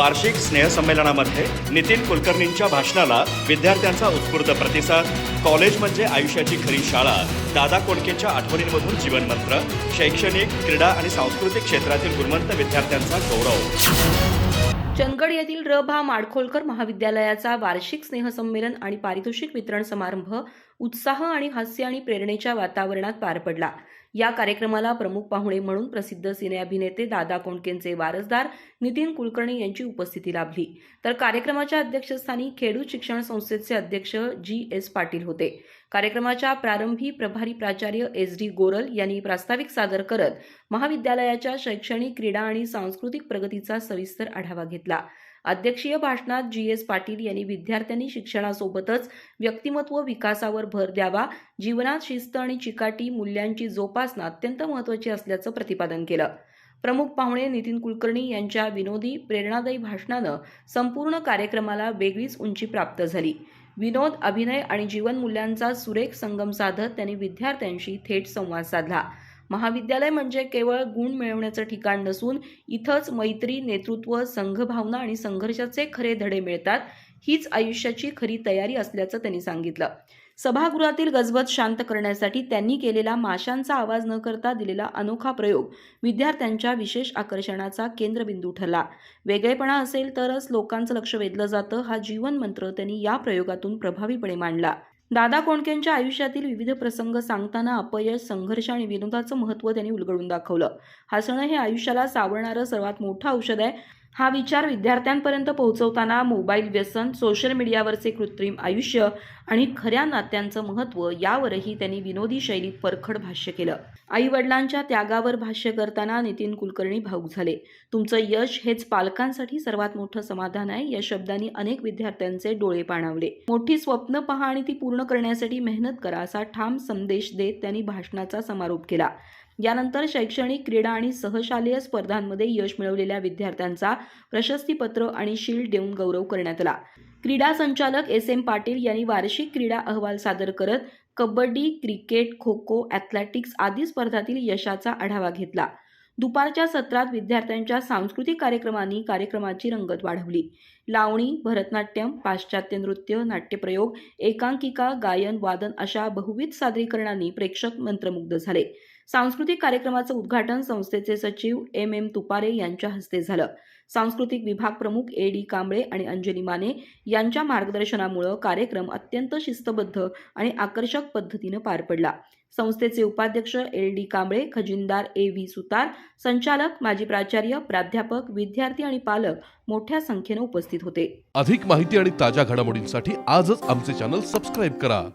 वार्षिक स्नेहसंमेलनामध्ये नितीन कुलकर्णींच्या भाषणाला विद्यार्थ्यांचा उत्स्फूर्त प्रतिसाद। कॉलेज म्हणजे आयुष्याची खरी शाळा। दादा कोंडकेंच्या आठवणींमधून जीवनमंत्र। शैक्षणिक, क्रीडा आणि सांस्कृतिक क्षेत्रातील गुणवंत विद्यार्थ्यांचा गौरव। चंदगड येथील र.भा. माडखोलकर महाविद्यालयाचा वार्षिक स्नेहसंमेलन आणि पारितोषिक वितरण समारंभ उत्साह आणि हास्य आणि प्रेरणेच्या वातावरणात पार पडला। या कार्यक्रमाला प्रमुख पाहुणे म्हणून प्रसिद्ध सिने अभिनेते दादा कोंडकेंचे वारसदार नितीन कुलकर्णी यांची उपस्थिती लाभली। तर कार्यक्रमाच्या अध्यक्षस्थानी खेडू शिक्षण संस्थेचे अध्यक्ष जी.एस. पाटील होते। कार्यक्रमाच्या प्रारंभी प्रभारी प्राचार्य एस.डी. गोरल यांनी प्रास्ताविक सादर करत महाविद्यालयाच्या शैक्षणिक, क्रीडा आणि सांस्कृतिक प्रगतीचा सविस्तर आढावा घेतला। अध्यक्षीय भाषणात जी.एस. पाटील यांनी विद्यार्थ्यांनी शिक्षणासोबतच व्यक्तिमत्व विकासावर भर द्यावा, जीवनात शिस्त आणि चिकाटी मूल्यांची जोपासना अत्यंत महत्त्वाची असल्याचं प्रतिपादन केलं। प्रमुख पाहुणे नितीन कुलकर्णी यांच्या विनोदी, प्रेरणादायी भाषणानं संपूर्ण कार्यक्रमाला वेगळीच उंची प्राप्त झाली। विनोद, अभिनय आणि जीवनमूल्यांचा सुरेख संगम साधत त्यांनी विद्यार्थ्यांशी थेट संवाद साधला। महाविद्यालय म्हणजे केवळ गुण मिळवण्याचं ठिकाण नसून इथंच मैत्री, नेतृत्व, संघभावना आणि संघर्षाचे खरे धडे मिळतात। हीच आयुष्याची खरी तयारी असल्याचं त्यांनी सांगितलं। सभागृहातील गजबज शांत करण्यासाठी त्यांनी केलेला माशांचा आवाज न करता दिलेला अनोखा प्रयोग विद्यार्थ्यांच्या विशेष आकर्षणाचा केंद्रबिंदू ठरला। वेगळेपणा असेल तरच लोकांचं लक्ष वेधलं जातं, हा जीवनमंत्र त्यांनी या प्रयोगातून प्रभावीपणे मांडला। दादा कोंडकेंच्या आयुष्यातील विविध प्रसंग सांगताना अपयश, संघर्ष आणि विनोदाचं महत्त्व त्यांनी उलगडून दाखवलं। हसणं हे आयुष्याला सावरणारं सर्वात मोठं औषध आहे, हा विचार विद्यार्थ्यांपर्यंत पोहोचवताना मोबाईल व्यसन, सोशल मीडियावरचे कृत्रिम आयुष्य आणि खऱ्या नात्यांचं महत्त्व यावरही त्यांनी विनोदी शैलीत परखड भाष्य केलं। आई-वडिलांच्या त्यागावर भाष्य करताना नितीन कुलकर्णी भावूक झाले। तुमचं यश हेच पालकांसाठी सर्वात मोठं समाधान आहे, या शब्दांनी अनेक विद्यार्थ्यांचे डोळे पाणावले। मोठी स्वप्न पहा आणि ती पूर्ण करण्यासाठी मेहनत करा, असा ठाम संदेश देत त्यांनी भाषणाचा समारोप केला। यानंतर शैक्षणिक, क्रीडा आणि सहशालेय स्पर्धांमध्ये यश मिळवलेल्या विद्यार्थ्यांचा प्रशस्तीपत्र आणि शील्ड देऊन गौरव करण्यात आला। क्रीडा संचालक एस.एम. पाटील यांनी वार्षिक क्रीडा अहवाल सादर करत कबड्डी, क्रिकेट, खो-खो, ॲथलेटिक्स आदी स्पर्धांतील यशाचा आढावा घेतला। दुपारच्या सत्रात विद्यार्थ्यांच्या सांस्कृतिक कार्यक्रमांनी कार्यक्रमाची रंगत वाढवली। लावणी, भरतनाट्यम, पाश्चात्य नृत्य, नाट्यप्रयोग, एकांकिका, गायन, वादन अशा बहुविध सादरीकरणांनी प्रेक्षक मंत्रमुग्ध झाले। सांस्कृतिक कार्यक्रमाचं उद्घाटन संस्थेचे सचिव एम. तुपारे यांच्या हस्ते झालं। सांस्कृतिक विभाग प्रमुख ए.डी. कांबळे आणि अंजली माने यांच्या मार्गदर्शनामुळे कार्यक्रम अत्यंत शिस्तबद्ध आणि आकर्षक पद्धतीनं पार पडला। संस्थेचे उपाध्यक्ष एल.डी. कांबळे, खजिनदार ए.व्ही. सुतार, संचालक, माजी प्राचार्य, प्राध्यापक, विद्यार्थी आणि पालक मोठ्या संख्येने उपस्थित होते। अधिक माहिती आणि ताज्या घडामोडींसाठी आजच आमचे चॅनल सबस्क्राइब करा।